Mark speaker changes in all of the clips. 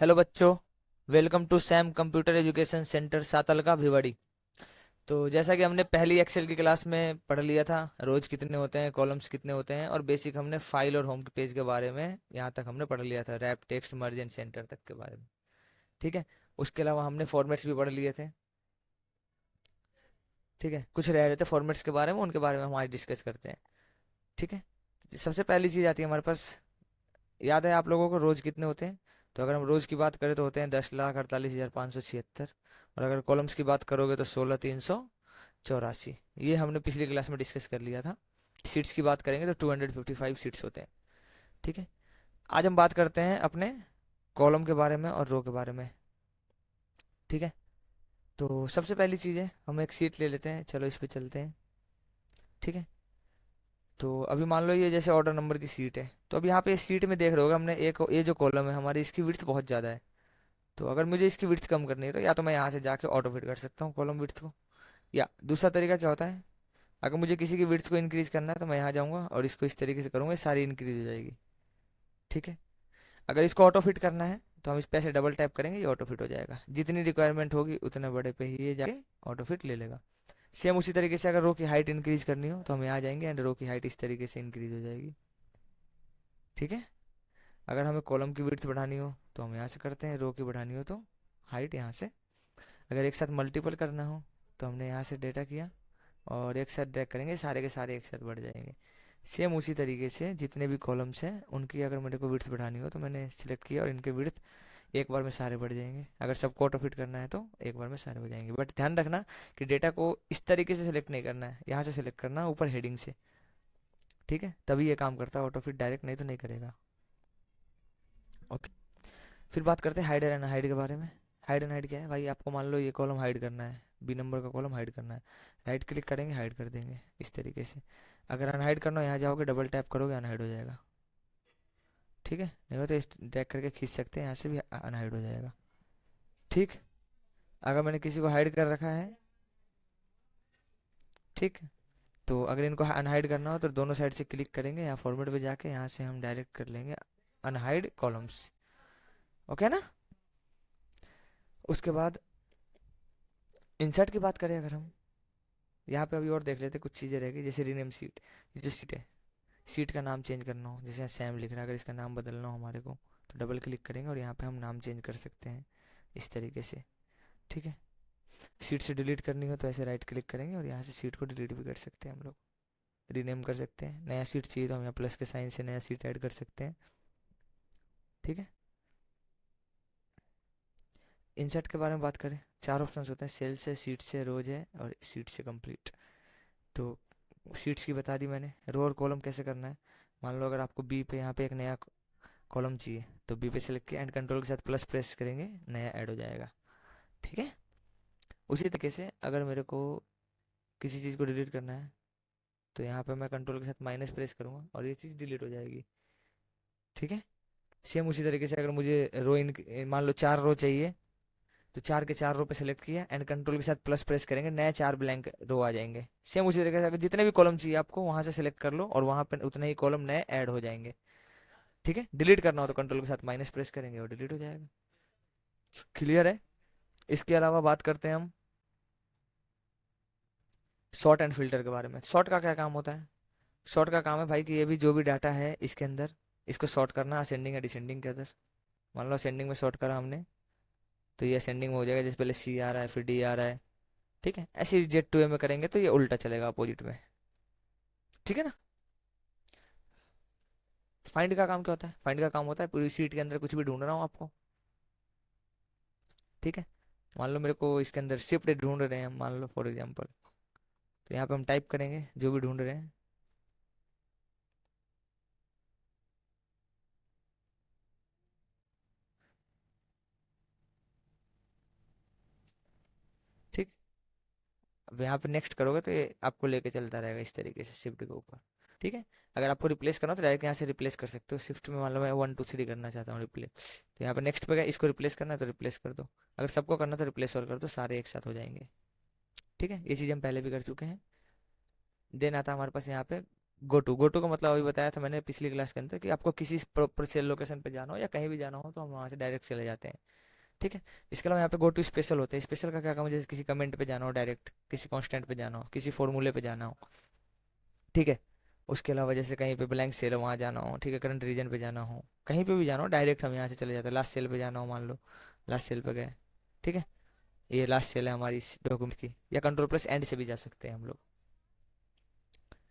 Speaker 1: Hello बच्चों। Welcome to Sam computer education centre Satalka Bhiwadi. तो जैसा कि हमने पहली एक्सेल की क्लास में पढ़ लिया था, रोज कितने होते हैं, कॉलम्स कितने होते हैं, और बेसिक हमने फाइल और होम पेज के बारे में यहाँ तक हमने पढ़ लिया था, wrap text merge and centre तक के बारे में। ठीक है। उसके अलावा हमने फॉर्मेट्स भी पढ़ लिए थे। ठीक है, कुछ रह रहे थे फॉर्मेट्स के बारे में, उनके बारे में हम आज डिस्कस करते हैं। ठीक है। सबसे पहली चीज आती है हमारे पास, याद है आप लोगों को रोज कितने होते हैं? तो अगर हम रोज की बात करें तो होते हैं 10,48,576। और अगर कॉलम्स की बात करोगे तो 16,384। ये हमने पिछली क्लास में डिस्कस कर लिया था। सीट्स की बात करेंगे तो 255 सीट्स होते हैं। ठीक है। आज हम बात करते हैं अपने कॉलम के बारे में और रो के बारे में। ठीक है। तो सबसे पहली चीज़ है, हम एक सीट ले लेते हैं, चलो इस पे चलते हैं। ठीक है। तो अभी मान लो ये जैसे ऑर्डर नंबर की सीट है, तो अब यहाँ पे इस सीट में देख रहे होगे हमने एक ये जो कॉलम है हमारी, इसकी विड्थ बहुत ज़्यादा है। तो अगर मुझे इसकी विड्थ कम करनी है तो या तो मैं यहाँ से जाके ऑटो फिट कर सकता हूँ कॉलम विड्थ को, या दूसरा तरीका क्या होता है, अगर मुझे किसी की विड्थ को इंक्रीज करना है तो मैं यहाँ जाऊँगा और इसको इस तरीके से करूँगा, ये सारी इंक्रीज हो जाएगी। ठीक है। अगर इसको ऑटो फिट करना है तो हम इस पे ऐसे डबल टैप करेंगे, ये ऑटो फिट हो जाएगा। जितनी रिक्वायरमेंट होगी उतने बड़े पे ही ये जाके ऑटो फिट ले लेगा। सेम उसी तरीके से अगर रो की हाइट इंक्रीज करनी हो तो हम यहाँ जाएंगे एंड रो की हाइट इस तरीके से इंक्रीज हो जाएगी। ठीक है। अगर हमें कॉलम की विड्थ बढ़ानी हो तो हम यहाँ से करते हैं, रो की बढ़ानी हो तो हाइट यहाँ से। अगर एक साथ मल्टीपल करना हो तो हमने यहाँ से डेटा किया और एक साथ ड्रैग करेंगे, सारे के सारे एक साथ बढ़ जाएंगे। सेम उसी तरीके से जितने भी कॉलम्स हैं उनकी अगर मेरे को विड्थ बढ़ानी हो तो मैंने सिलेक्ट किया और इनके विड्थ एक बार में सारे बढ़ जाएंगे। अगर सबको ऑटो फिट करना है तो एक बार में सारे हो जाएंगे, बट ध्यान रखना कि डेटा को इस तरीके से सिलेक्ट नहीं करना है, यहाँ से सिलेक्ट करना है ऊपर हेडिंग से। ठीक है, तभी ये काम करता है ऑटो फिट, डायरेक्ट नहीं तो नहीं करेगा। ओके। फिर बात करते हैं हाइड एंड हाइड के बारे में। हाइड एंड हाइड क्या है भाई? आपको मान लो ये कॉलम हाइड करना है, बी नंबर का कॉलम हाइड करना है, राइट क्लिक करेंगे, हाइड कर देंगे इस तरीके से। अगर अनहाइड करना हो यहाँ जाओगे, डबल टैप करोगे, अनहाइड हो जाएगा। ठीक है, नहीं हो तो ड्रैग करके खींच सकते हैं, यहाँ से भी अनहाइड हो जाएगा। ठीक। अगर मैंने किसी को हाइड कर रखा है, ठीक, तो अगर इनको अनहाइड करना हो तो दोनों साइड से क्लिक करेंगे, यहाँ फॉर्मेट पे जाके यहाँ से हम डायरेक्ट कर लेंगे अनहाइड कॉलम्स। ओके ना? उसके बाद इंसर्ट की बात करें अगर हम, यहाँ पे अभी और देख लेते, कुछ चीज़ें रह गई जैसे रीनेम सीट। ये जो सीट है, सीट का नाम चेंज करना हो, जैसे सैम लिख रहा है, अगर इसका नाम बदलना हो हमारे को तो डबल क्लिक करेंगे और यहाँ पे हम नाम चेंज कर सकते हैं इस तरीके से। ठीक है। सीट से डिलीट करनी हो तो ऐसे राइट क्लिक करेंगे और यहाँ से सीट को डिलीट भी कर सकते हैं हम लोग, रीनेम कर सकते हैं। नया सीट चाहिए तो हम यहाँ प्लस के साइन से नया सीट ऐड कर सकते हैं। ठीक है। इंसर्ट के बारे में बात करें, चार ऑप्शंस होते हैं, सेल से, सीट से, रोज है और सीट से कंप्लीट। तो सीट्स की बता दी मैंने। रो और कॉलम कैसे करना है, मान लो अगर आपको बी पे यहाँ पे एक नया कॉलम चाहिए तो बी पे सेलेक्ट किया एंड कंट्रोल के साथ प्लस प्रेस करेंगे, नया ऐड हो जाएगा। ठीक है। उसी तरीके से अगर मेरे को किसी चीज़ को डिलीट करना है तो यहाँ पे मैं कंट्रोल के साथ माइनस प्रेस करूँगा और ये चीज़ डिलीट हो जाएगी। ठीक है। सेम उसी तरीके से अगर मुझे रो इन, मान लो 4 रो चाहिए तो चार के चार रो पे सेलेक्ट किया एंड कंट्रोल के साथ प्लस प्रेस करेंगे, नए 4 ब्लैंक रो आ जाएंगे। सेम उसी तरीके से अगर जितने भी कॉलम चाहिए आपको वहां से सेलेक्ट कर लो और वहां पे उतने ही कॉलम नए ऐड हो जाएंगे। ठीक है। डिलीट करना हो तो कंट्रोल के साथ माइनस प्रेस करेंगे और डिलीट हो जाएगा। क्लियर है? इसके अलावा बात करते हैं हम शॉर्ट एंड फिल्टर के बारे में। शॉर्ट का क्या काम होता है? शॉर्ट का काम है भाई कि ये भी जो भी डाटा है इसके अंदर, इसको शॉर्ट करना असेंडिंग या डिसेंडिंग के अंदर। मान लो असेंडिंग में शॉर्ट करा हमने तो ये असेंडिंग में हो जाएगा, जैसे पहले सी आ रहा है फिर डी आ रहा है। ठीक है। ऐसे ही जेड टू ए में करेंगे तो ये उल्टा चलेगा, अपोजिट में। ठीक है ना? फाइंड का काम क्या होता है? फाइंड का काम होता है पूरी सीट के अंदर कुछ भी ढूंढ रहा हूँ आपको। ठीक है। मान लो मेरे को इसके अंदर शिफ्ट ढूंढ रहे हैं, मान लो फॉर एग्जांपल, तो यहाँ पे हम टाइप करेंगे जो भी ढूंढ रहे हैं। ठीक। अब यहाँ पे नेक्स्ट करोगे तो ये आपको लेके चलता रहेगा इस तरीके से शिफ्ट के ऊपर। ठीक है। अगर आपको रिप्लेस करना हो तो डायरेक्ट यहाँ से रिप्लेस कर सकते हो। शिफ्ट में मान लो मैं 1 2 3 करना चाहता हूँ रिप्लेस, तो यहाँ पे नेक्स्ट पे गया, इसको रिप्लेस करना है तो रिप्लेस कर दो। अगर सबको करना है तो रिप्लेस और कर दो, सारे एक साथ हो जाएंगे। ठीक है। ये चीज़ हम पहले भी कर चुके हैं। देन आता है हमारे पास यहाँ पे गो टू का मतलब अभी बताया था मैंने पिछली क्लास के अंदर कि आपको किसी प्रॉपर सेल लोकेशन पे जाना हो या कहीं भी जाना हो तो हम वहाँ से डायरेक्ट चले जाते हैं। ठीक है। इसके अलावा यहाँ पे गो टू स्पेशल होते हैं। स्पेशल का क्या काम है, जैसे किसी कमेंट पे जाना हो डायरेक्ट, किसी कांस्टेंट पे जाना हो, किसी फॉर्मूले पे जाना हो। ठीक है। उसके अलावा जैसे कहीं पे ब्लैंक सेल है वहाँ जाना हो, ठीक है, करंट रीजन पे जाना हो, कहीं पे भी जाना हो डायरेक्ट हम यहाँ से चले जाते हैं। लास्ट सेल पे जाना हो, मान लो लास्ट सेल पे गए। ठीक है। ये लास्ट सेल है हमारी इस डॉक्यूमेंट की, या कंट्रोल प्लस एंड से भी जा सकते हैं हम लोग।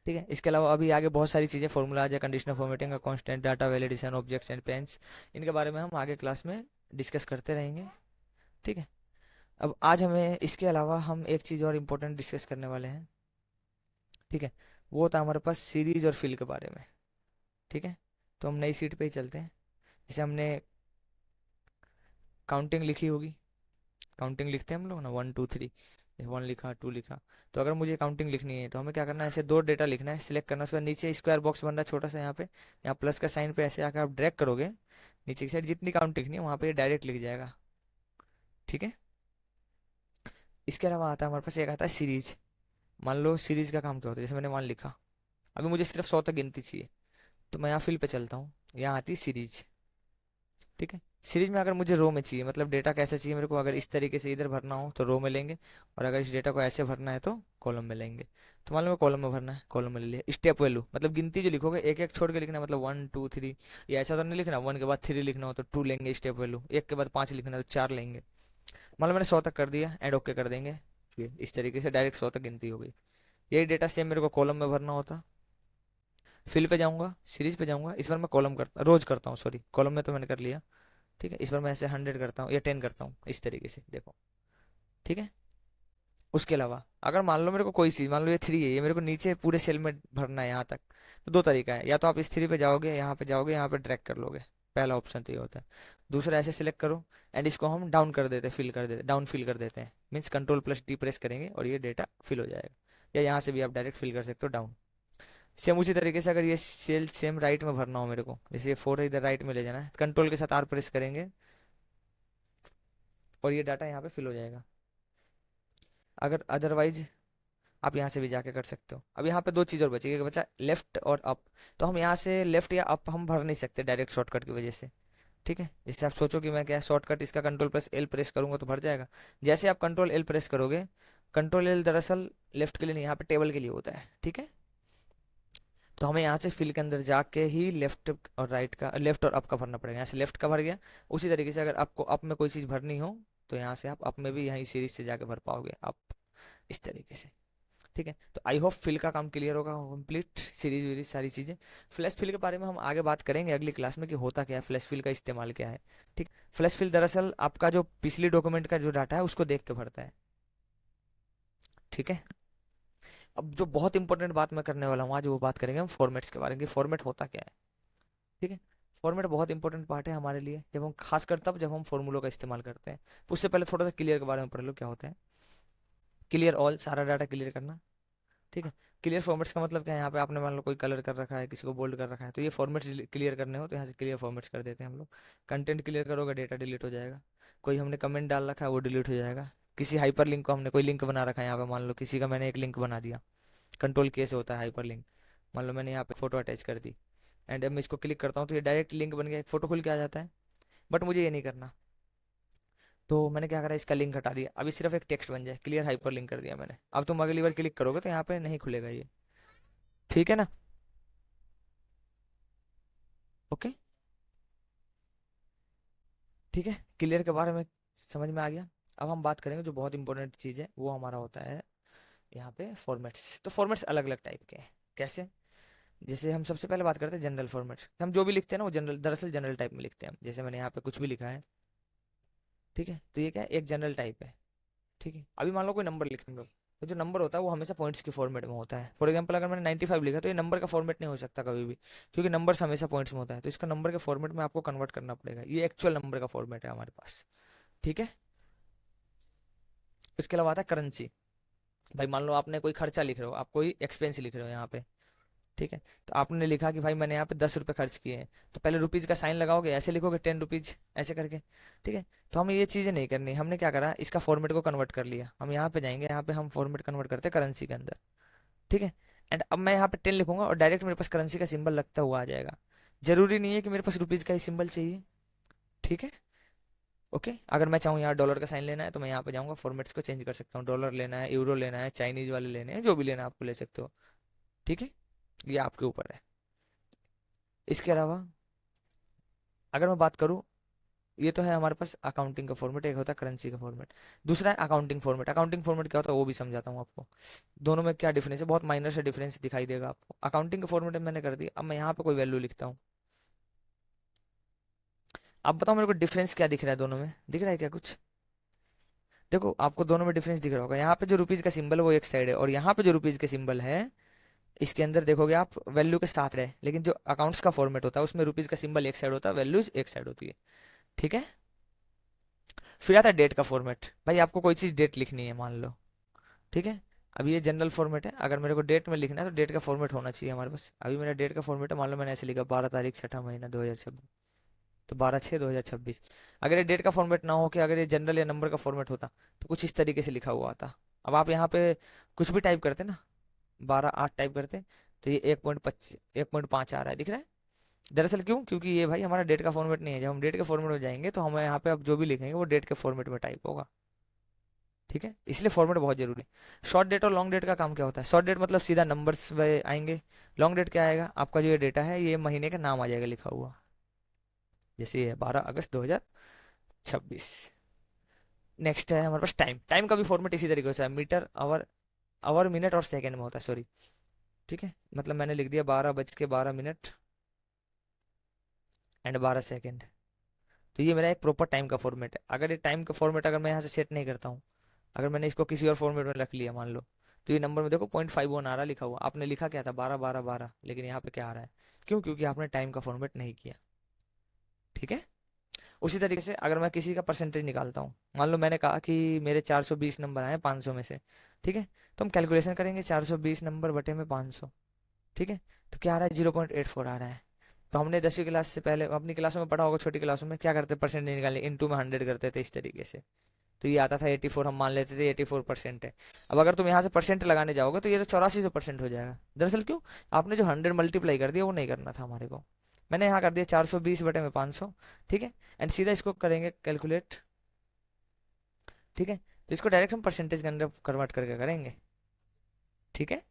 Speaker 1: ठीक है। इसके अलावा अभी आगे बहुत सारी चीज़ें, फॉर्मूला या कंडीशनल फॉर्मेटिंग का, constant data validation, objects and pens, इनके बारे में हम आगे क्लास में डिस्कस करते रहेंगे। ठीक है। अब आज हमें इसके अलावा हम एक चीज़ और इम्पोर्टेंट डिस्कस करने वाले हैं। ठीक है। वो था हमारे पास सीरीज और फिल के बारे में। ठीक है। तो हम नई सीट पे ही चलते हैं। जैसे हमने काउंटिंग लिखी होगी, काउंटिंग लिखते हैं हम लोग ना, 1 2 3, 1 लिखा 2 लिखा। तो अगर मुझे काउंटिंग लिखनी है तो हमें क्या करना है, ऐसे दो डेटा लिखना है, सिलेक्ट करना है, उसके बाद नीचे स्क्वायर बॉक्स बन रहा है छोटा सा यहाँ पे, यहाँ प्लस का साइन पे ऐसे आकर आप ड्रैग करोगे नीचे की साइड, जितनी काउंट लिखनी है वहाँ पे डायरेक्ट लिख जाएगा। ठीक है। इसके अलावा आता है हमारे पास, एक आता है सीरीज। मान लो सीरीज का काम क्या होता है, जैसे मैंने 1 लिखा, अभी मुझे सिर्फ 100 तक गिनती चाहिए, तो मैं यहाँ फिल पे चलता हूँ, यहाँ आती है सीरीज। ठीक है। सीरीज में अगर मुझे रो में चाहिए, मतलब डेटा कैसे चाहिए मेरे को, अगर इस तरीके से इधर भरना हो तो रो में लेंगे, और अगर इस डेटा को ऐसे भरना है तो कॉलम में लेंगे। तो मान लो कॉलम में भरना है, कॉलम में ले लिया। स्टेप वैल्यू मतलब गिनती जो लिखोगे एक एक छोड़ के लिखना है, मतलब 1 2 3, ये ऐसा तो नहीं लिखना 1 के बाद 3 लिखना हो तो 2 लेंगे स्टेप वैल्यू, 1 के बाद 5 लिखना है तो 4 लेंगे। मान लो मैंने 100 तक कर दिया, एंड ओके कर देंगे, ये इस तरीके से डायरेक्ट 100 तक गिनती हो गई। यही डेटा सेम मेरे को कॉलम में भरना होता। फिल पे जाऊंगा, सीरीज पे जाऊंगा, इस बार मैं कॉलम करता, रोज करता हूँ, सॉरी कॉलम में तो मैंने कर लिया। ठीक है। इस बार मैं ऐसे 100 करता हूँ या 10 करता हूँ, इस तरीके से देखो। ठीक है। उसके अलावा अगर मान लो मेरे को कोई चीज़, मान लो ये 3 है, ये मेरे को नीचे पूरे सेल में भरना है यहाँ तक, तो दो तरीका है, या तो आप इस 3 पे जाओगे, यहाँ पे जाओगे, यहाँ पे ड्रैग कर लोगे, पहला ऑप्शन तो ये होता है। दूसरा ऐसे सिलेक्ट करो, एंड इसको हम डाउन कर देते हैं, फिल कर देते, डाउन फिल कर देते हैं, means control plus D press करेंगे और ये डेटा फिल हो जाएगा। या यहाँ से भी आप डायरेक्ट फिल कर सकते हो डाउन। सेम उसी तरीके से अगर ये सेल सेम राइट में भरना हो मेरे को, जैसे ये 4 है, इधर राइट में ले जाना है, कंट्रोल के साथ आर प्रेस करेंगे और ये डाटा यहाँ पे फिल हो जाएगा। अगर अदरवाइज आप यहाँ से भी जाके कर सकते हो। अब यहाँ पे दो चीज़ और बचेगी, एक बचा लेफ्ट और अप। तो हम यहाँ से लेफ्ट या अप हम भर नहीं सकते डायरेक्ट शॉर्टकट की वजह से। ठीक है। जैसे आप सोचो कि मैं क्या शॉर्टकट इसका कंट्रोल प्लस एल प्रेस करूंगा तो भर जाएगा। जैसे आप कंट्रोल एल प्रेस करोगे, कंट्रोल एल दरअसल लेफ्ट के लिए नहीं, यहाँ पे टेबल के लिए होता है। ठीक है। तो हमें यहाँ से फिल के अंदर जाके ही लेफ्ट और राइट का, लेफ्ट और अप का भरना पड़ेगा। यहाँ से लेफ्ट का भर गया, उसी तरीके से अगर आपको अप में कोई चीज़ भरनी हो तो यहाँ से आप अप में भी यहीं सीरीज से जाके भर पाओगे अप, इस तरीके से। ठीक है। तो आई होप फिल का काम क्लियर होगा, कंप्लीट सीरीज वीरीज सारी चीज़ें। फ्लैश फिल के बारे में हम आगे बात करेंगे अगली क्लास में कि होता क्या है, फ्लैश फिल का इस्तेमाल क्या है। ठीक। फ्लैश फिल दरअसल आपका जो पिछली डॉक्यूमेंट का जो डाटा है उसको देख के भरता है। ठीक है। अब जो बहुत इंपॉर्टेंट बात मैं करने वाला हूँ आज, वो बात करेंगे हम फॉर्मेट्स के बारे में कि फॉर्मेट होता क्या है। ठीक है। फॉर्मेट बहुत इंपॉर्टेंट पार्ट है हमारे लिए, जब हम खासकर तब जब हम फॉर्मूलों का इस्तेमाल करते हैं। उससे पहले थोड़ा सा क्लियर के बारे में पढ़ लो क्या होता है। क्लियर ऑल, सारा डाटा क्लियर करना। ठीक है। क्लियर फॉर्मेट्स का मतलब क्या है, यहाँ पे आपने मान लो कोई कलर कर रखा है, किसी को बोल्ड कर रखा है, तो ये फॉर्मेट्स क्लियर करने हो तो यहाँ से क्लियर फॉर्मेट्स कर देते हैं हम लोग। कंटेंट क्लियर करोगे डेटा डिलीट हो जाएगा। कोई हमने कमेंट डाल रखा है वो डिलीट हो जाएगा। किसी हाइपर लिंक को हमने कोई लिंक बना रखा है, यहाँ पे मान लो किसी का मैंने एक लिंक बना दिया, कंट्रोल के से होता है हाइपर लिंक। मान लो मैंने यहाँ पे फोटो अटैच कर दी, एंड अब मैं इसको क्लिक करता हूँ तो ये डायरेक्ट लिंक बन गया, एक फोटो खुल के आ जाता है। बट मुझे ये नहीं करना, तो मैंने क्या करा, इसका लिंक हटा दिया, अभी सिर्फ एक टेक्स्ट बन जाए, क्लियर हाइपर लिंक कर दिया मैंने। अब तुम अगली बार क्लिक करोगे तो यहाँ पे नहीं खुलेगा ये। ठीक है ना। ओके। ठीक है। क्लियर के बारे में समझ में आ गया। अब हम बात करेंगे जो बहुत इंपॉर्टेंट चीज़ है, वो हमारा होता है यहाँ पे फॉर्मेट्स। तो फॉर्मेट्स अलग अलग टाइप के हैं। कैसे, जैसे हम सबसे पहले बात करते हैं जनरल फॉर्मेट। हम जो भी लिखते हैं ना वो जनरल, दरअसल जनरल टाइप में लिखते हैं हम। जैसे मैंने यहाँ पे कुछ भी लिखा है, ठीक है, तो ये क्या है, एक जनरल टाइप है। ठीक है। अभी मान लो कोई नंबर लिख, हम लोग, तो जो नंबर होता है वो हमेशा पॉइंट्स के फॉर्मेट में होता है। फॉर एग्जांपल अगर मैंने 95 लिखा तो ये नंबर का फॉर्मेट नहीं हो सकता कभी भी, क्योंकि नंबर्स हमेशा पॉइंट्स में होता है, तो इसका नंबर के फॉर्मेट में आपको कन्वर्ट करना पड़ेगा। ये एक्चुअल नंबर का फॉर्मेट है हमारे पास। ठीक है। इसके अलावा आता है करेंसी। भाई मान लो आपने कोई खर्चा लिख रहे हो, आप कोई एक्सपेंस लिख रहे हो यहाँ पे। ठीक है। तो आपने लिखा कि भाई मैंने यहाँ पे 10 रुपये खर्च किए हैं, तो पहले रुपीज का साइन लगाओगे, ऐसे लिखोगे 10 रुपीज ऐसे करके। ठीक है। तो हमें ये चीज़ें नहीं करनी, हमने क्या करा, इसका फॉर्मेट को कन्वर्ट कर लिया। हम यहाँ पे जाएंगे, यहाँ पे हम फॉर्मेट कन्वर्ट करते हैं करेंसी के अंदर। ठीक है। एंड अब मैं यहाँ पे 10 लिखूंगा और डायरेक्ट मेरे पास करेंसी का सिंबल लगता हुआ आ जाएगा। जरूरी नहीं है कि मेरे पास रुपीज का ही सिंबल चाहिए, ठीक है। ओके, अगर मैं चाहूँ यहाँ डॉलर का साइन लेना है तो मैं यहाँ पे जाऊँगा, फॉर्मेट्स को चेंज कर सकता हूँ। डॉलर लेना है, यूरो लेना है, चाइनीज वाले लेने हैं, जो भी लेना है आपको ले सकते हो, ठीक है। ये आपके ऊपर है। इसके अलावा अगर मैं बात करूँ, ये तो है हमारे पास अकाउंटिंग का फॉर्मेट, एक होता है करेंसी का फॉर्मेट, दूसरा है अकाउंटिंग फॉर्मेट। अकाउंटिंग फॉर्मेट क्या होता है वो भी समझाता हूँ आपको। दोनों में क्या डिफरेंस है, बहुत माइनर से डिफरेंस दिखाई देगा आपको। अकाउंटिंग के फॉर्मेट मैंने कर दी, अब मैं यहाँ पे कोई वैल्यू लिखता हूँ। अब बताओ मेरे को डिफरेंस क्या दिख रहा है, दोनों में दिख रहा है क्या कुछ? देखो आपको दोनों में डिफरेंस दिख रहा होगा। यहाँ पे जो रुपीज का सिंबल है वो एक साइड है, और यहाँ पे जो रुपीज के सिंबल है इसके अंदर देखोगे आप वैल्यू के साथ रहे, लेकिन जो अकाउंट्स का फॉर्मेट होता है उसमें रुपीज का सिंबल एक साइड होता है, वैल्यूज एक साइड होती है, ठीक है। फिर आता है डेट का फॉर्मेट। भाई आपको कोई चीज डेट लिखनी है मान लो, ठीक है। अब ये जनरल फॉर्मेट है, अगर मेरे को डेट में लिखना है तो डेट का फॉर्मेट होना चाहिए हमारे पास। अभी मेरा डेट का फॉर्मेट है, मान लो मैंने ऐसे लिखा 12 तारीख छठा महीना 2026, तो 12/6/2026। अगर ये डेट का फॉर्मेट ना हो, कि अगर ये जनरल या नंबर का फॉर्मेट होता तो कुछ इस तरीके से लिखा हुआ आता। अब आप यहाँ पे कुछ भी टाइप करते ना, 12/8 टाइप करते, तो ये 1.5 आ रहा है, दिख रहा है। दरअसल क्यों, क्योंकि ये भाई हमारा डेट का फॉर्मेट नहीं है। जब हम डेट के फॉर्मेट में जाएंगे तो हम यहाँ पे अब जो भी लिखेंगे वो डेट के फॉर्मेट में टाइप होगा, ठीक है। इसलिए फॉर्मेट बहुत जरूरी है। शॉर्ट डेट और लॉन्ग डेट का काम क्या होता है? शॉर्ट डेट मतलब सीधा नंबर्स आएंगे। लॉन्ग डेट क्या आएगा, आपका जो ये डेटा है ये महीने का नाम आ जाएगा लिखा हुआ, जैसे ये 12 अगस्त 2026। नेक्स्ट है हमारे पास टाइम। टाइम का भी फॉर्मेट इसी तरीके से है, मीटर, आवर, आवर मिनट और सेकंड में होता है, सॉरी, ठीक है। मतलब मैंने लिख दिया 12 बज के 12 मिनट एंड 12 सेकेंड। तो ये मेरा एक प्रॉपर टाइम का फॉर्मेट है। अगर ये टाइम का फॉर्मेट अगर मैं यहाँ से सेट नहीं करता हूँ, अगर मैंने इसको किसी और फॉर्मेट में रख लिया मान लो, तो ये नंबर में देखो 0.51 आ रहा लिखा हुआ। आपने लिखा क्या था, 12 12 12, लेकिन यहाँ पे क्या आ रहा है? क्यों? क्योंकि आपने टाइम का फॉर्मेट नहीं किया, ठीक है। उसी तरीके से अगर मैं किसी का परसेंटेज निकालता हूँ, मान लो मैंने कहा कि मेरे 420 नंबर आए 500 में से, ठीक है। तो हम कैलकुलेशन करेंगे 420 नंबर बटे में 500, ठीक है। तो क्या आ रहा है, 0.84 आ रहा है। तो हमने 10वीं क्लास से पहले अपनी क्लासों में पढ़ा होगा, छोटी क्लासों में क्या करते, परसेंटेज निकालने इनटू में 100 करते थे इस तरीके से। तो ये आता था 84, हम मान लेते थे 84% है। अब अगर तुम यहाँ से परसेंट लगाने जाओगे तो ये तो 84% हो जाएगा। दरअसल क्यों, आपने जो 100 मल्टीप्लाई कर दिया वो नहीं करना था हमारे को। मैंने यहाँ कर दिया 420 बटे में 500, ठीक है। एंड सीधा इसको करेंगे कैलकुलेट, ठीक है। तो इसको डायरेक्ट हम परसेंटेज के अंदर कन्वर्ट करके करेंगे, ठीक है।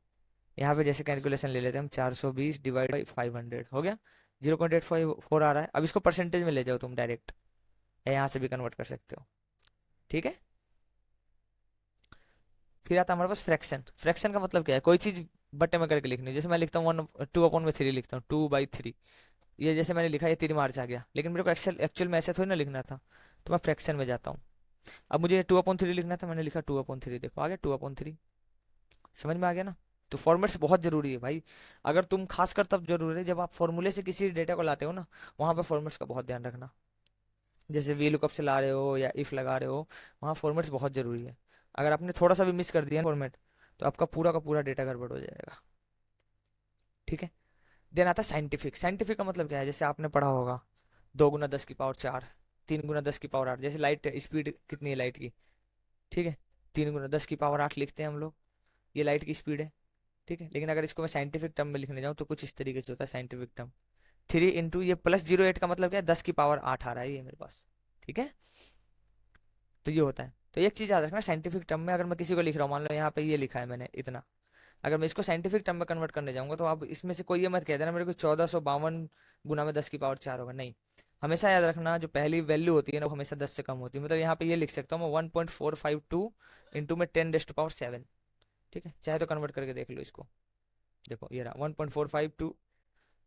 Speaker 1: यहाँ पे जैसे कैलकुलेशन ले लेते हैं हम, 420 डिवाइड बाई 500 हो गया, 0.854 आ रहा है। अब इसको परसेंटेज में ले जाओ तुम डायरेक्ट, या यहाँ से भी कन्वर्ट कर सकते हो, ठीक है। फिर आता है हमारे पास फ्रैक्शन। फ्रैक्शन का मतलब क्या है, कोई चीज बट्टे में करके लिखनी है। जैसे मैं लिखता हूँ 2/3 लिखता हूँ, 2/3। ये जैसे मैंने लिखा, ये 3 मार्च आ गया, लेकिन मेरे को एक्चुअल एक्चुअल में ऐसे थोड़ी ना लिखना था, तो मैं फ्रैक्शन में जाता हूँ। अब मुझे 2/3 लिखना था, मैंने लिखा 2/3, देखो आ गया 2/3। समझ में आ गया ना। तो फॉर्मेट्स बहुत जरूरी है भाई। अगर तुम खासकर तब जरूरी है जब आप फॉर्मूले से किसी डेटा को लाते हो ना, वहां पे फॉर्मेट्स का बहुत ध्यान रखना। जैसे वी लुकअप से ला रहे हो या इफ लगा रहे हो, वहाँ फॉर्मेट्स बहुत जरूरी है। अगर आपने थोड़ा सा भी मिस कर दिया फॉर्मेट, तो आपका पूरा का पूरा डेटा गड़बड़ हो जाएगा, ठीक है। देन आता है साइंटिफिक। साइंटिफिक का मतलब क्या है, जैसे आपने पढ़ा होगा 2 × 10⁴, 3 × 10⁴, जैसे लाइट स्पीड कितनी है लाइट की, ठीक है। 3 × 10⁸ लिखते हैं हम लोग, ये लाइट की स्पीड है, ठीक है। लेकिन अगर इसको मैं साइंटिफिक टर्म में लिखने जाऊँ तो कुछ इस तरीके से होता है साइंटिफिक टर्म। 3 इंटू ये +08 का मतलब क्या है, 10⁸ आ रहा है ये मेरे पास, ठीक है। तो ये होता है। तो एक चीज याद रखना, साइंटिफिक टर्म में अगर मैं किसी को लिख रहा हूँ, मान लो यहाँ पे ये लिखा है मैंने इतना, अगर मैं इसको साइंटिफिक टर्म में कन्वर्ट करने जाऊंगा तो आप इसमें से कोई ये मत कह देना मेरे को 1452 गुना में 10⁴ होगा, नहीं। हमेशा याद रखना जो पहली वैल्यू होती है ना वो हमेशा 10 से कम होती है। मतलब यहाँ पे ये लिख सकता हूँ मैं 1.452 इंटू में 10⁻⁷, ठीक है। चाहे तो कन्वर्ट करके देख लो इसको, देखो ये रहा 1.452,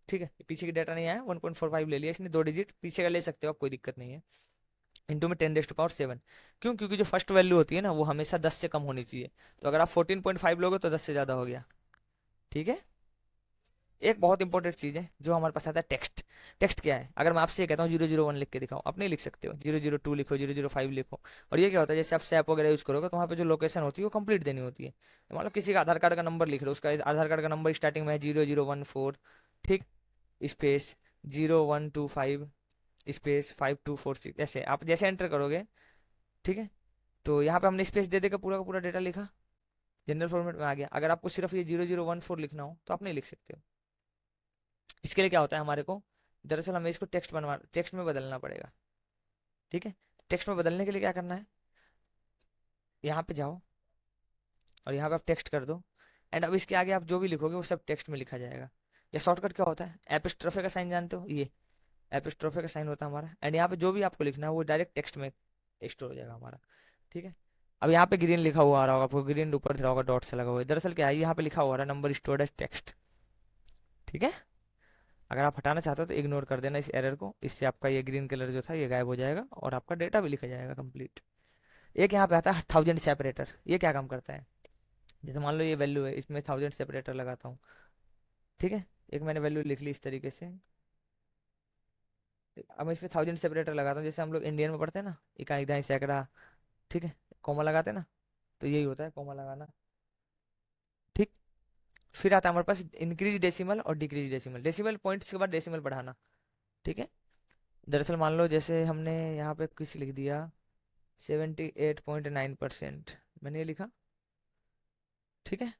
Speaker 1: ठीक है। पीछे की डाटा नहीं आया, 1.45 ले लिया इसने, 2 डिजिट पीछे का ले सकते हो आप, कोई दिक्कत नहीं है। इंटू में 10⁻⁷, क्यों? क्योंकि जो फर्स्ट वैल्यू होती है ना वो हमेशा 10 से कम होनी चाहिए। तो अगर आप 14.5 लोगे तो 10 से ज्यादा हो गया, ठीक है। एक बहुत इंपॉर्टेंट चीज है जो हमारे पास आता है, टेक्स्ट। टेक्स्ट क्या है, अगर मैं आपसे ये कहता हूँ 001 लिख के दिखाओ, आप नहीं लिख सकते हो, 002 लिखो, 005 लिखो। और ये क्या होता है, जैसे आप सैप वगैरह यूज करोगे तो वहाँ पे जो लोकेशन होती है वो कंप्लीट देनी होती है। मान लो किसी का आधार कार्ड का नंबर लिख रहे हो, उसका आधार कार्ड का नंबर स्टार्टिंग में है 0014, ठीक, स्पेस 0125 स्पेस 5246, ऐसे आप जैसे एंटर करोगे, ठीक है। तो यहाँ पे हमने स्पेस दे देकर पूरा का पूरा डेटा लिखा, जनरल फॉर्मेट में आ गया। अगर आपको सिर्फ ये 0014 लिखना हो तो आप नहीं लिख सकते हो। इसके लिए क्या होता है हमारे को, दरअसल हमें इसको टेक्स्ट में बदलना पड़ेगा। ठीक है, टेक्स्ट में बदलने के लिए क्या करना है, यहाँ पे जाओ और यहाँ पे आप टेक्स्ट कर दो, एंड अब इसके आगे आप जो भी लिखोगे वो सब टेक्स्ट में लिखा जाएगा। या शॉर्टकट क्या होता है, एपिस्ट्रोफे का साइन जानते हो, ये एपिस्ट्रोफे का साइन होता है हमारा, एंड यहाँ पे जो भी आपको लिखना है वो डायरेक्ट टेक्स्ट में स्टोर हो जाएगा हमारा। ठीक है, अब यहाँ पे ग्रीन लिखा हुआ आ रहा होगा आपको, ग्रीन ऊपर दिख रहा होगा डॉट से लगा हुआ है, दरअसल क्या है यहाँ पे लिखा हुआ है नंबर स्टोर्ड एज टेक्स्ट। ठीक है, अगर आप हटाना चाहते हो तो इग्नोर कर देना इस एरर को, इससे आपका ये ग्रीन कलर जो था ये गायब हो जाएगा और आपका डेटा भी लिखा जाएगा कंप्लीट। एक यहाँ पे आता है 1000 सेपरेटर, ये क्या काम करता है, जैसे मान लो ये वैल्यू है, इसमें 1000 सेपरेटर लगाता हूँ। ठीक है, एक मैंने वैल्यू लिख ली इस तरीके से, अब मैं इसमें 1000 सेपरेटर लगाता हूँ, जैसे हम लोग इंडियन में पढ़ते हैं ना, इकाई दहाई सैकड़ा। ठीक है, कॉमा लगाते हैं ना, तो यही होता है कॉमा लगाना। ठीक, फिर आता है हमारे पास इंक्रीज डेसिमल और डिक्रीज डेसिमल, डेसिमल पॉइंट्स के बाद डेसिमल बढ़ाना। ठीक है, दरअसल मान लो जैसे हमने यहाँ पे कुछ लिख दिया 78.9%, मैंने ये लिखा। ठीक है,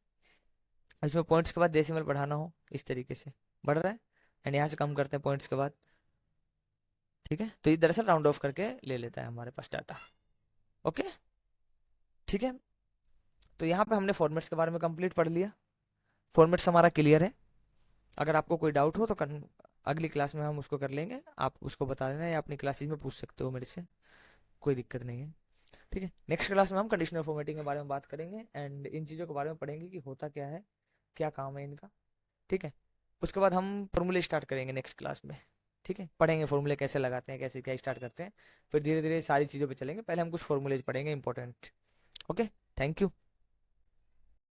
Speaker 1: इसमें पॉइंट्स के बाद डेसिमल बढ़ाना हो इस तरीके से, बढ़ रहा है, एंड यहाँ से कम करते हैं पॉइंट्स के बाद। ठीक है, तो ये दरअसल राउंड ऑफ करके ले लेता है हमारे पास डाटा। ओके, ठीक है, तो यहाँ पे हमने फॉर्मेट्स के बारे में कंप्लीट पढ़ लिया, फॉर्मेट्स हमारा क्लियर है। अगर आपको कोई डाउट हो तो अगली क्लास में हम उसको कर लेंगे, आप उसको बता देना या अपनी क्लासेज में पूछ सकते हो मेरे से, कोई दिक्कत नहीं है। ठीक है, नेक्स्ट क्लास में हम कंडीशनल फॉर्मेटिंग के बारे में बात करेंगे एंड इन चीज़ों के बारे में पढ़ेंगे कि होता क्या है, क्या काम है इनका। ठीक है, उसके बाद हम फॉर्मूले स्टार्ट करेंगे नेक्स्ट क्लास में। ठीक है, पढ़ेंगे फॉर्मूले कैसे लगाते हैं, कैसे क्या स्टार्ट करते हैं, फिर धीरे धीरे सारी चीज़ों पे चलेंगे, पहले हम कुछ फॉर्मूलेज पढ़ेंगे इंपॉर्टेंट। Okay, thank you.